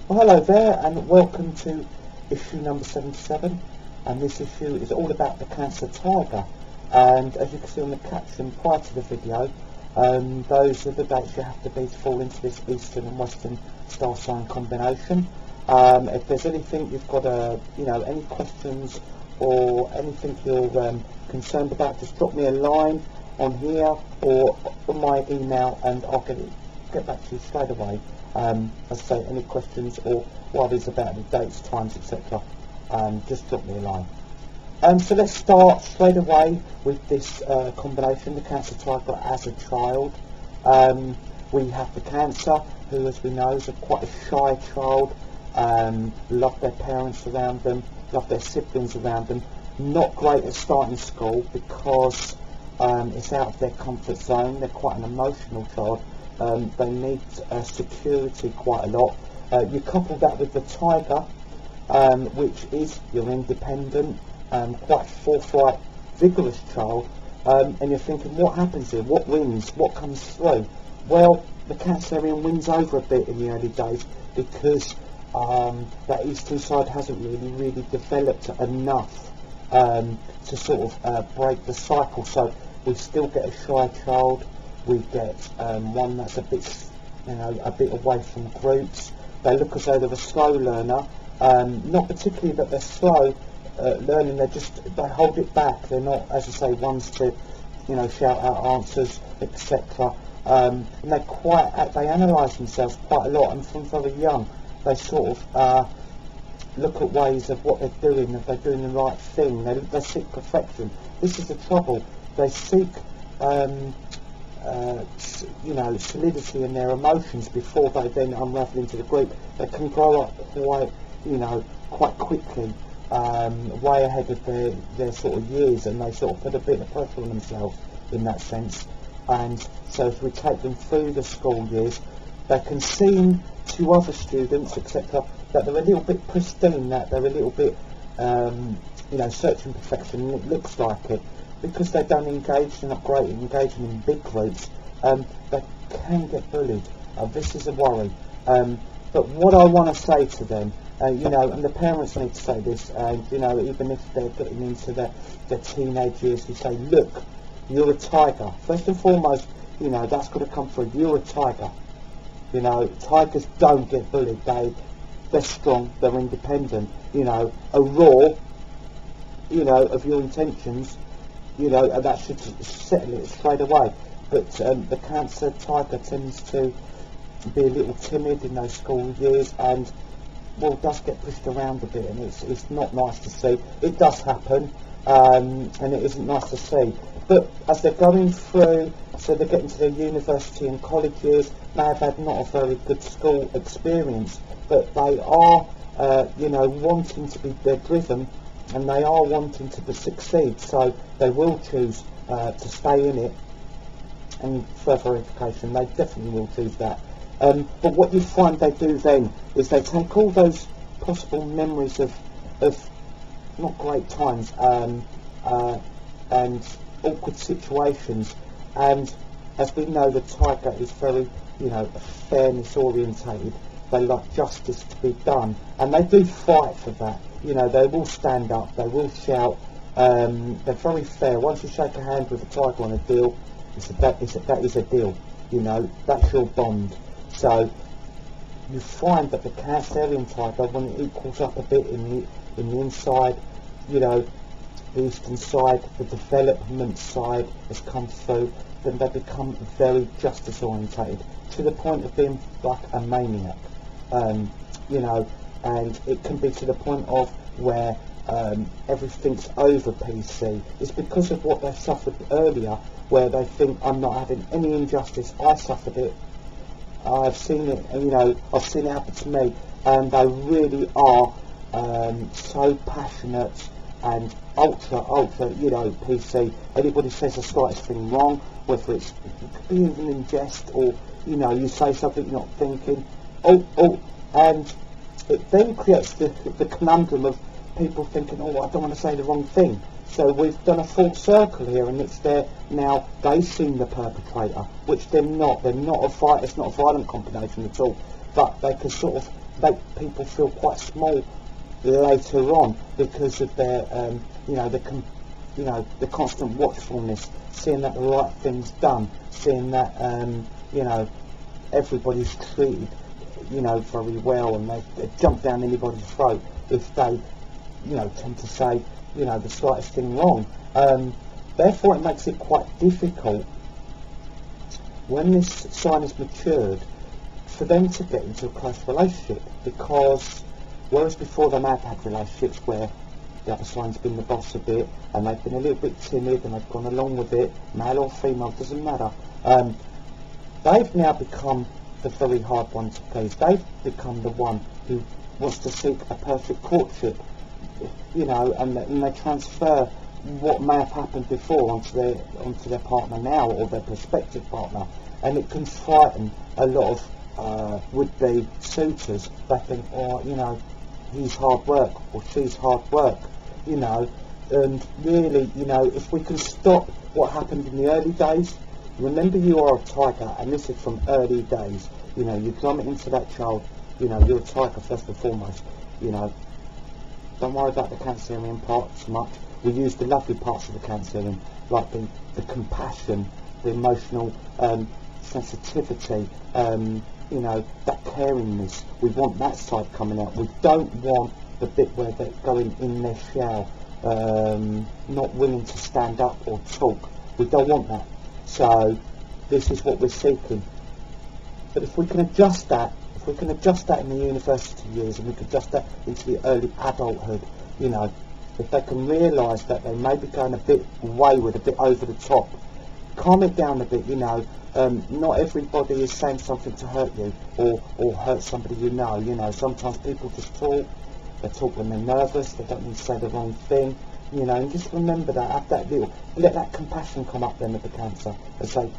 Well, hello there, and welcome to issue number 77. And this issue is all about the Cancer Tiger. And as you can see on the caption prior to the video, those are the dates you have to be to fall into this Eastern and Western star sign combination. If there's anything you've got, any questions or anything you're concerned about, just drop me a line on here or on my email, and I'll get back to you straight away. As I say, any questions or worries about the dates, times, etc., just drop me a line. So let's start straight away with this combination, the Cancer Tiger as a child. We have the Cancer, who, as we know, is quite a shy child, love their parents around them, love their siblings around them, not great at starting school because it's out of their comfort zone. They're quite an emotional child. They need security quite a lot. You couple that with the Tiger, which is your independent, quite forthright, vigorous child, and you're thinking, what happens here? What wins? What comes through? Well, the Cancerian wins over a bit in the early days because that eastern side hasn't really developed enough to sort of break the cycle. So we still get a shy child. We get one that's a bit away from groups. They look as though they're a slow learner, not particularly that they're slow learning. They hold it back. They're not, as I say, ones to shout out answers, etc. And they analyse themselves quite a lot, and from very young they sort of look at ways of what they're doing, if they're doing the right thing. They seek perfection. This is the trouble. They seek solidity in their emotions before they then unravel into the group. They can grow up quite quickly, way ahead of their sort of years, and they sort of put a bit of pressure on themselves in that sense. And so if we take them through the school years, they can seem to other students, etc., that they're a little bit pristine, that they're a little bit, searching perfection, and it looks like it. Because they don't engage, they're not great at engaging in big groups, they can get bullied. This is a worry. But what I want to say to them, and the parents need to say this, even if they're getting into their teenage years, we say, look, you're a tiger. First and foremost, that's got to come through. You're a tiger. Tigers don't get bullied. They're strong, they're independent. A roar, of your intentions, and that should settle it straight away. But the Cancer Tiger tends to be a little timid in those school years, and does get pushed around a bit, and it's not nice to see. It does happen, and it isn't nice to see. But as they're going through, so they're getting to their university and college years, they have had not a very good school experience, but they are, wanting to be, they're driven, and they are wanting to succeed, so they will choose to stay in it. And further verification, they definitely will choose that. But what you find they do then is they take all those possible memories of not great times and awkward situations, and as we know, the Tiger is very, fairness orientated. They like justice to be done, and they do fight for that. They will stand up, they will shout. They're very fair. Once you shake a hand with a tiger on a deal, that is a deal. That's your bond. So you find that the Cancerian tiger, when it equals up a bit in the inside, the eastern side, the development side has come through, then they become very justice orientated to the point of being like a maniac. And it can be to the point of where everything's over PC. It's because of what they've suffered earlier, where they think, I'm not having any injustice, I suffered it, I've seen it, I've seen it happen to me, and they really are so passionate and ultra, PC. Anybody says the slightest thing wrong, whether it could be even in jest, or, you say something you're not thinking, and it then creates the conundrum of people thinking, I don't want to say the wrong thing. So we've done a full circle here, and it's there now. They seem the perpetrator, which they're not. They're not a fight. It's not a violent combination at all. But they can sort of make people feel quite small later on because of their, the constant watchfulness, seeing that the right thing's done, seeing that, everybody's treated, very well, and they jump down anybody's throat if they, tend to say, the slightest thing wrong. Therefore, it makes it quite difficult when this sign is matured for them to get into a close relationship, because whereas before they may have had relationships where the other sign's been the boss a bit and they've been a little bit timid and they've gone along with it, male or female, doesn't matter, they've now become the very hard one to please. They've become the one who wants to seek a perfect courtship, and they transfer what may have happened before onto their partner now, or their prospective partner, and it can frighten a lot of would-be suitors. They think, he's hard work or she's hard work, and really, if we can stop what happened in the early days. Remember, you are a tiger, and this is from early days. You drum it into that child. You're a tiger first and foremost. Don't worry about the Cancerian parts much. We use the lovely parts of the Cancerian, like the compassion, the emotional sensitivity, that caringness. We want that side coming out. We don't want the bit where they're going in their shell, not willing to stand up or talk. We don't want that. So this is what we're seeking. But if we can adjust that, in the university years, and we can adjust that into the early adulthood, if they can realise that they may be going a bit wayward, a bit over the top, calm it down a bit, not everybody is saying something to hurt you or hurt somebody sometimes people just talk, they talk when they're nervous, they don't need to say the wrong thing, and just remember that, have that let that compassion come up then with the Cancer, and say,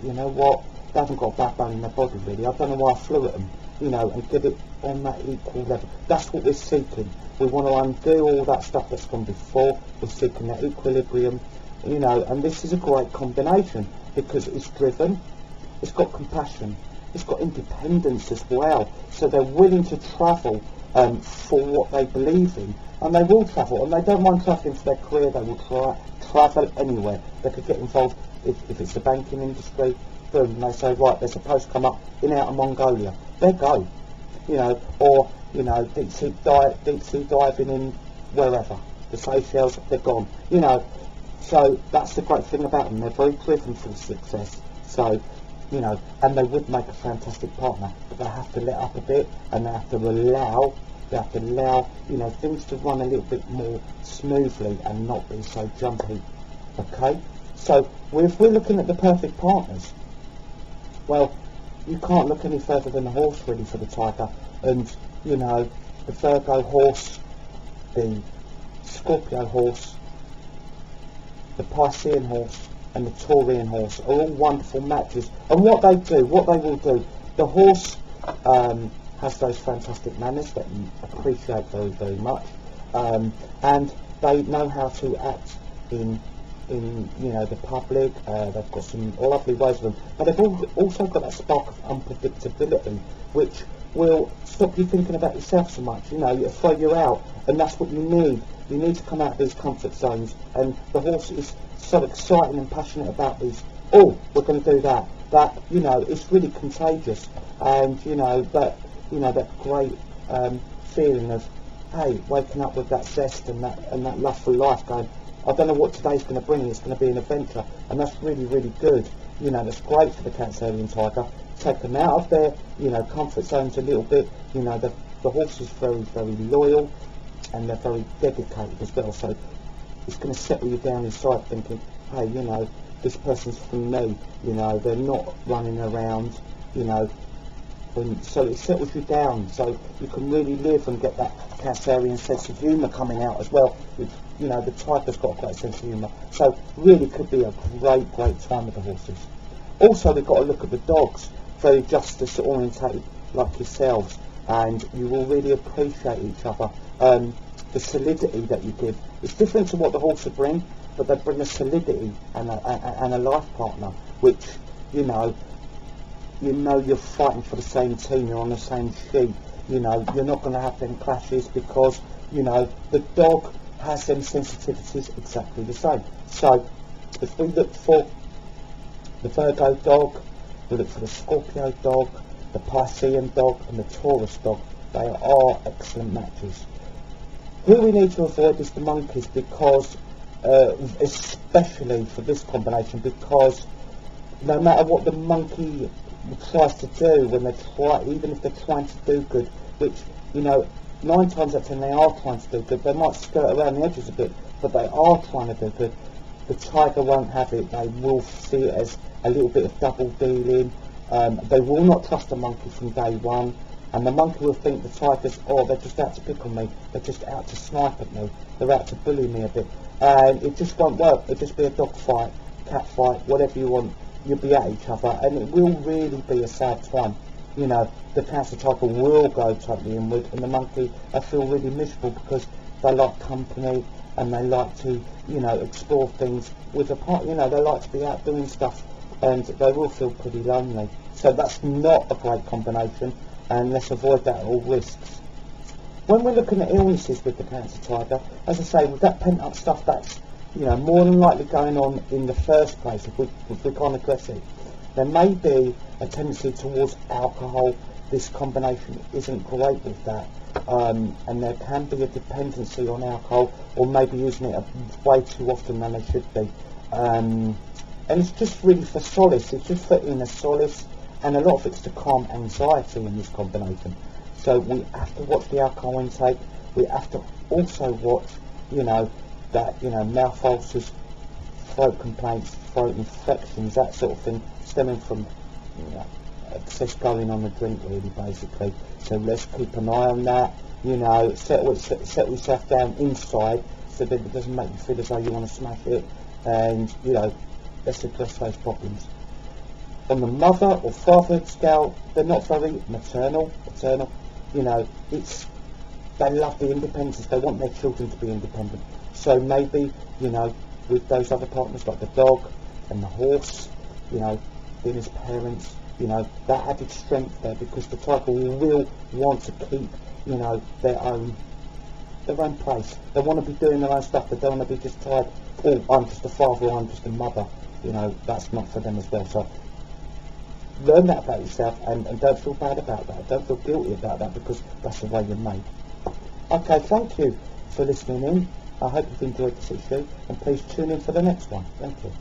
you know what, they haven't got a backbone in their body really, I don't know why I flew at them, and get it on that equal level. That's what we're seeking. We want to undo all that stuff that's gone before. We're seeking that equilibrium, and this is a great combination because it's driven, it's got compassion, it's got independence as well, so they're willing to travel for what they believe in, and they will travel, and they don't mind travelling for their career. They will travel anywhere. They could get involved if it's the banking industry. Boom, and they say, right, there's a post come up in outer Mongolia, they go, or deep sea diving in wherever, the Seychelles, they're gone, so that's the great thing about them. They're very driven for success, so and they would make a fantastic partner, but they have to let up a bit, and they have to allow things to run a little bit more smoothly and not be so jumpy. Okay, so if we're looking at the perfect partners, well, you can't look any further than the horse really for the tiger, and the Virgo horse, the Scorpio horse, the Piscean horse and the Taurian horse are all wonderful matches. And what they will do, the horse has those fantastic manners that you appreciate very, very much, and they know how to act in the public. They've got some lovely ways of them, but they've also got that spark of unpredictability, which will stop you thinking about yourself so much. It'll throw you out, and that's what you need. You need to come out of these comfort zones, and the horse is so exciting and passionate about these. Oh, we're going to do that. That it's really contagious, and that great feeling of, hey, waking up with that zest and that love for life, going, I don't know what today's going to bring, it's going to be an adventure, and that's really, really good. That's great for the Cancerian tiger. Take them out of their, comfort zones a little bit. The horse is very, very loyal, and they're very dedicated as well, so it's going to settle you down inside thinking, hey, this person's from me, they're not running around, and so it settles you down, so you can really live and get that Cancerian sense of humour coming out as well, which, the tiger's got a great sense of humour, so really could be a great, great time with the horses. Also, we've got to look at the dogs, very justice orientated like yourselves, and you will really appreciate each other. The solidity that you give, it's different to what the horse would bring, but they bring a solidity and a life partner, which you're fighting for the same team, you're on the same sheet, You know, you're not going to have them clashes because, you know, the dog has them sensitivities exactly the same. So, if we look for the Virgo dog, we look for the Scorpio dog, the Piscean dog and the Taurus dog. They are excellent matches. Who we need to avoid is the monkeys, because especially for this combination, because no matter what the monkey tries to do, when they try, even if they're trying to do good, which, you know, 9 times out of 10 they are trying to do good, they might skirt around the edges a bit, but they are trying to do good. The tiger won't have it. They will see it as a little bit of double dealing. They will not trust the monkey from day one, and the monkey will think the tiger's, oh, they're just out to pick on me, they're just out to snipe at me, they're out to bully me a bit, and it just won't work. It'll just be a dog fight, cat fight, whatever you want. You'll be at each other, and it will really be a sad time. You know, the Cancer tiger will go totally inward, and the monkey, I feel really miserable, because they like company, and they like to, you know, explore things with a partner. You know, they like to be out doing stuff, and they will feel pretty lonely. So that's not a great combination, and let's avoid that at all risks. When we're looking at illnesses with the Cancer tiger, as I say, with that pent up stuff, that's, you know, more than likely going on in the first place, if we can't address it. There may be a tendency towards alcohol. This combination isn't great with that, and there can be a dependency on alcohol, or maybe using it way too often than they should be. And it's just really for solace. It's just for inner solace, and a lot of it's to calm anxiety in this combination. So we have to watch the alcohol intake. We have to also watch, you know, that, you know, mouth ulcers, throat complaints, throat infections, that sort of thing, stemming from, you know, excess going on the drink, really, basically. So let's keep an eye on that. You know, settle yourself down inside, so that it doesn't make you feel as though you want to smash it. And, you know, let's address those problems. On the mother or fatherhood scale, they're not very maternal. You know, they love the independence. They want their children to be independent. So maybe, you know, with those other partners like the dog and the horse, you know, being his parents, you know, that added strength there, because the tiger will want to keep, you know, their own place. They want to be doing their own stuff. They don't want to be just tied, oh, I'm just a father, or I'm just a mother. You know, that's not for them as well. So learn that about yourself, and don't feel bad about that. Don't feel guilty about that, because that's the way you're made. Okay, thank you for listening in. I hope you've enjoyed this issue, and please tune in for the next one. Thank you.